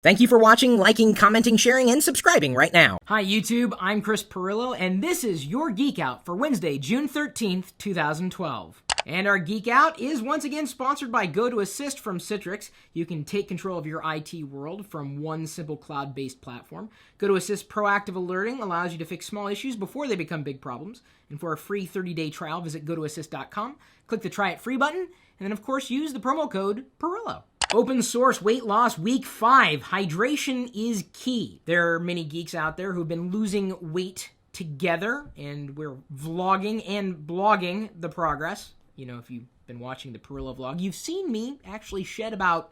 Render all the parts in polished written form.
Thank you for watching, liking, commenting, sharing, and subscribing right now. Hi YouTube, I'm Chris Pirillo, and this is your Geek Out for Wednesday, June 13th, 2012. And our Geek Out is once again sponsored by GoToAssist from Citrix. You can take control of your IT world from one simple cloud-based platform. GoToAssist proactive alerting allows you to fix small issues before they become big problems. And for a free 30-day trial, visit gotoassist.com, click the Try It Free button, and then of course use the promo code Pirillo. Open source weight loss week 5. Hydration is key. There are many geeks out there who've been losing weight together, and we're vlogging and blogging the progress. You know, if you've been watching the Pirillo vlog, you've seen me actually shed about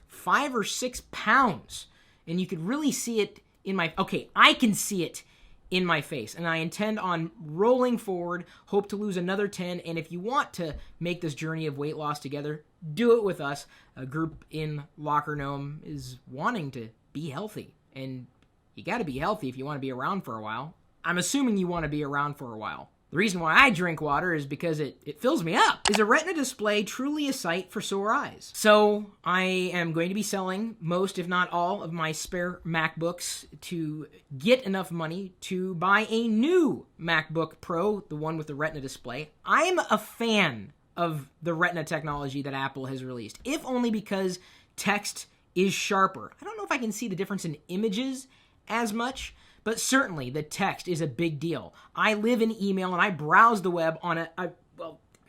5 or 6 pounds, and you could really see it in my, I can see it in my face, and I intend on rolling forward, hope to lose another 10, and if you want to make this journey of weight loss together, do it with us. A group in Locker Gnome is wanting to be healthy, and you gotta be healthy if you want to be around for a while. I'm assuming you want to be around for a while. The reason why I drink water is because it fills me up. Is a Retina display truly a sight for sore eyes? So I am going to be selling most, if not all, of my spare MacBooks to get enough money to buy a new MacBook Pro, the one with the Retina display. I'm a fan of the Retina technology that Apple has released, if only because text is sharper. I don't know if I can see the difference in images as much, but certainly the text is a big deal. I live in email and I browse the web on a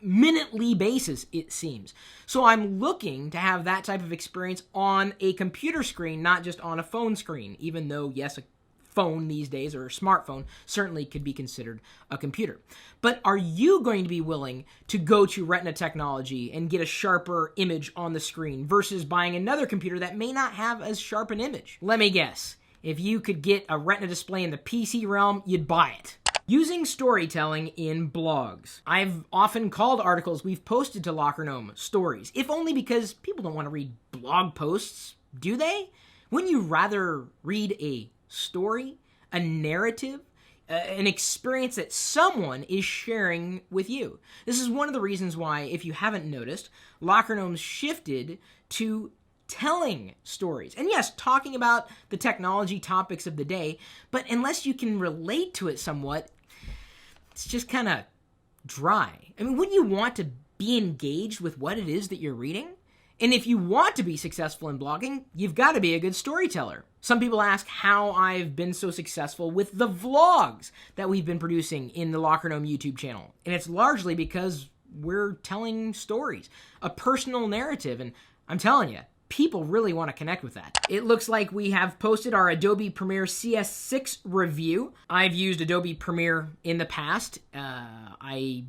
minutely basis, it seems. So I'm looking to have that type of experience on a computer screen, not just on a phone screen, even though, yes, a phone these days, or a smartphone, certainly could be considered a computer. But are you going to be willing to go to Retina technology and get a sharper image on the screen versus buying another computer that may not have as sharp an image? Let me guess. If you could get a Retina display in the PC realm, you'd buy it. Using storytelling in blogs. I've often called articles we've posted to Locker Gnome stories, if only because people don't want to read blog posts, do they? Wouldn't you rather read a story, a narrative, an experience that someone is sharing with you? This is one of the reasons why, if you haven't noticed, Locker Gnome's shifted to telling stories. And yes, talking about the technology topics of the day, but unless you can relate to it somewhat, it's just kind of dry. I mean, wouldn't you want to be engaged with what it is that you're reading? And if you want to be successful in blogging, you've got to be a good storyteller. Some people ask how I've been so successful with the vlogs that we've been producing in the Locker Gnome YouTube channel. And it's largely because we're telling stories, a personal narrative, and I'm telling you, people really want to connect with that. It looks like we have posted our Adobe Premiere CS6 review. I've used Adobe Premiere in the past. I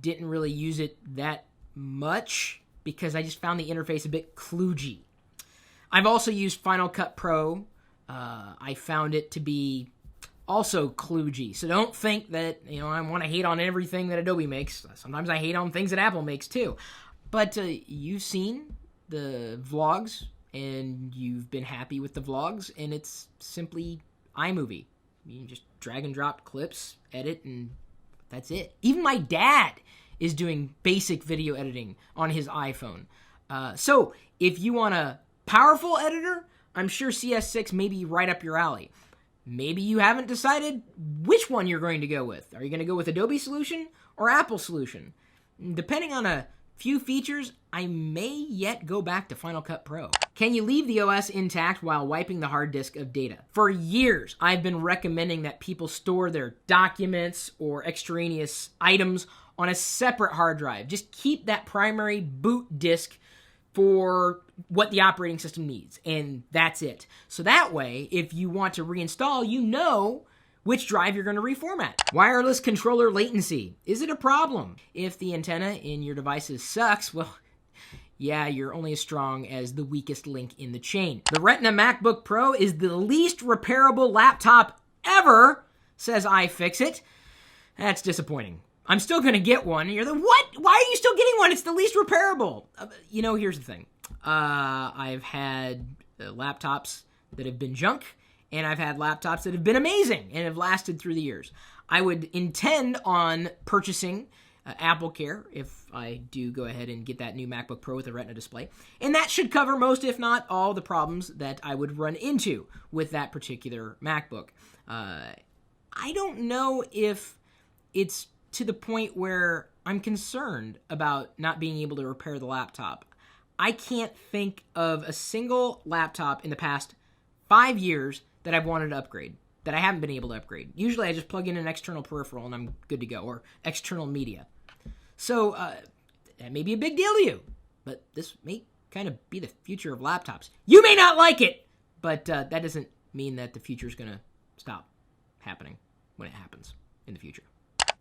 didn't really use it that much because I just found the interface a bit kludgy. I've also used Final Cut Pro. I found it to be also kludgy. So don't think that, I want to hate on everything that Adobe makes. Sometimes I hate on things that Apple makes too. But you've seen the vlogs, and you've been happy with the vlogs, and it's simply iMovie. You just drag and drop clips, edit, and that's it. Even my dad is doing basic video editing on his iPhone. So if you want a powerful editor, I'm sure CS6 may be right up your alley. Maybe you haven't decided which one you're going to go with. Are you going to go with Adobe solution or Apple solution? Depending on a few features, I may yet go back to Final Cut Pro. Can you leave the OS intact while wiping the hard disk of data? For years, I've been recommending that people store their documents or extraneous items on a separate hard drive. Just keep that primary boot disk for what the operating system needs, and that's it. So that way, if you want to reinstall, you know which drive you're going to reformat. Wireless controller latency. Is it a problem? If the antenna in your devices sucks, well, yeah, you're only as strong as the weakest link in the chain. The Retina MacBook Pro is the least repairable laptop ever, says iFixit. That's disappointing. I'm still going to get one. And you're like, what? Why are you still getting one? It's the least repairable. Here's the thing. I've had laptops that have been junk, and I've had laptops that have been amazing and have lasted through the years. I would intend on purchasing Apple Care if I do go ahead and get that new MacBook Pro with a Retina display. And that should cover most, if not all, the problems that I would run into with that particular MacBook. I don't know if it's to the point where I'm concerned about not being able to repair the laptop. I can't think of a single laptop in the past 5 years that I've wanted to upgrade, that I haven't been able to upgrade. Usually I just plug in an external peripheral and I'm good to go, or external media. So that may be a big deal to you, but this may kind of be the future of laptops. You may not like it, but that doesn't mean that the future is going to stop happening when it happens in the future.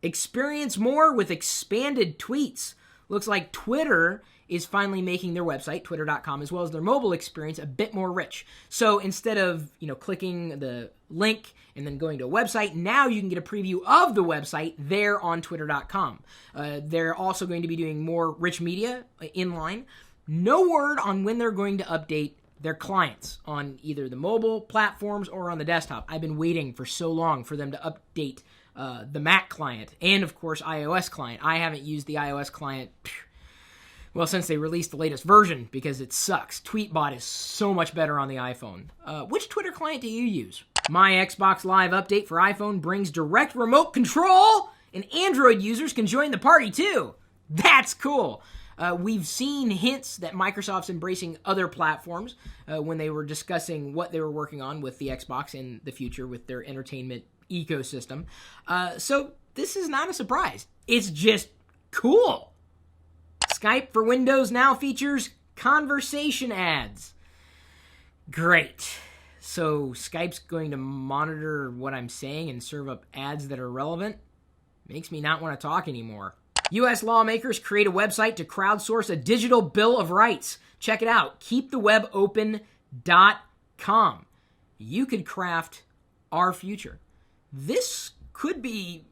Experience more with expanded tweets. Looks like Twitter is finally making their website, twitter.com, as well as their mobile experience a bit more rich. So instead of, clicking the link and then going to a website, now you can get a preview of the website there on twitter.com. They're also going to be doing more rich media inline. No word on when they're going to update their clients on either the mobile platforms or on the desktop. I've been waiting for so long for them to update the Mac client and, of course, iOS client. I haven't used the iOS client, since they released the latest version because it sucks. Tweetbot is so much better on the iPhone. Which Twitter client do you use? My Xbox Live update for iPhone brings direct remote control, and Android users can join the party too. That's cool. We've seen hints that Microsoft's embracing other platforms when they were discussing what they were working on with the Xbox in the future with their entertainment ecosystem. So this is not a surprise. It's just cool. Skype for Windows now features conversation ads. Great. So Skype's going to monitor what I'm saying and serve up ads that are relevant? Makes me not want to talk anymore. U.S. lawmakers create a website to crowdsource a digital bill of rights. Check it out, keepthewebopen.com. You could craft our future. This could be,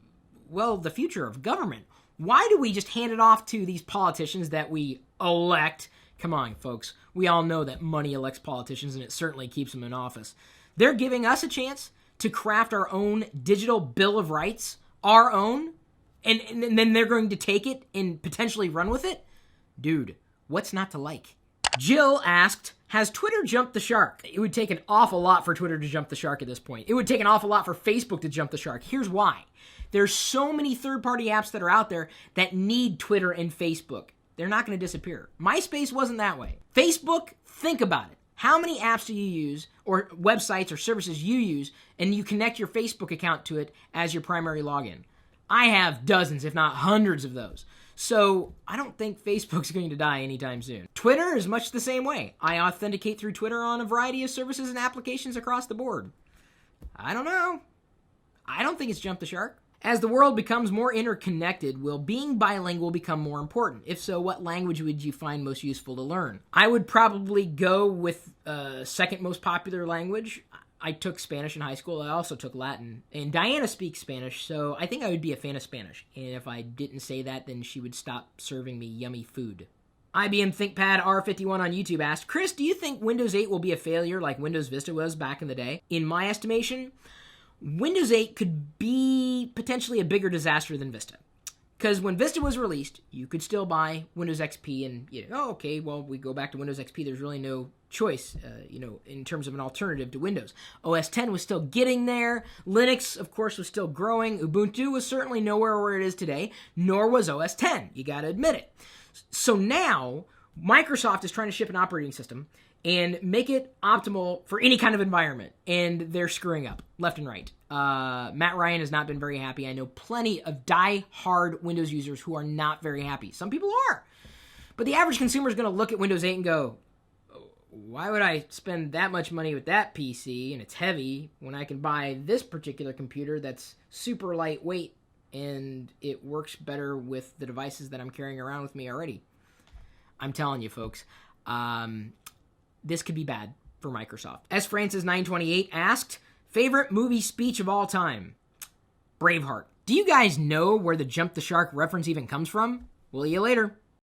the future of government. Why do we just hand it off to these politicians that we elect? Come on, folks. We all know that money elects politicians, and it certainly keeps them in office. They're giving us a chance to craft our own digital bill of rights, our own, and then they're going to take it and potentially run with it? Dude, what's not to like? Jill asked, has Twitter jumped the shark? It would take an awful lot for Twitter to jump the shark at this point. It would take an awful lot for Facebook to jump the shark. Here's why. There's so many third-party apps that are out there that need Twitter and Facebook. They're not going to disappear. MySpace wasn't that way. Facebook, think about it. How many apps do you use, or websites or services you use, and you connect your Facebook account to it as your primary login? I have dozens, if not hundreds of those. So I don't think Facebook's going to die anytime soon. Twitter is much the same way. I authenticate through Twitter on a variety of services and applications across the board. I don't know. I don't think it's jumped the shark. As the world becomes more interconnected, will being bilingual become more important? If so, what language would you find most useful to learn? I would probably go with second most popular language. I took Spanish in high school. I also took Latin. And Diana speaks Spanish, so I think I would be a fan of Spanish. And if I didn't say that, then she would stop serving me yummy food. IBM ThinkPad R51 on YouTube asked, Chris, do you think Windows 8 will be a failure like Windows Vista was back in the day? In my estimation, Windows 8 could be potentially a bigger disaster than Vista. Because when Vista was released, you could still buy Windows XP and, we go back to Windows XP. There's really no choice, in terms of an alternative to Windows. OS X was still getting there. Linux, of course, was still growing. Ubuntu was certainly nowhere where it is today, nor was OS X. You got to admit it. So now, Microsoft is trying to ship an operating system and make it optimal for any kind of environment. And they're screwing up left and right. Matt Ryan has not been very happy. I know plenty of die-hard Windows users who are not very happy. Some people are. But the average consumer is going to look at Windows 8 and go, why would I spend that much money with that PC and it's heavy when I can buy this particular computer that's super lightweight and it works better with the devices that I'm carrying around with me already? I'm telling you, folks, this could be bad for Microsoft. S. Francis 928 asked, favorite movie speech of all time? Braveheart. Do you guys know where the jump the shark reference even comes from? Will you later.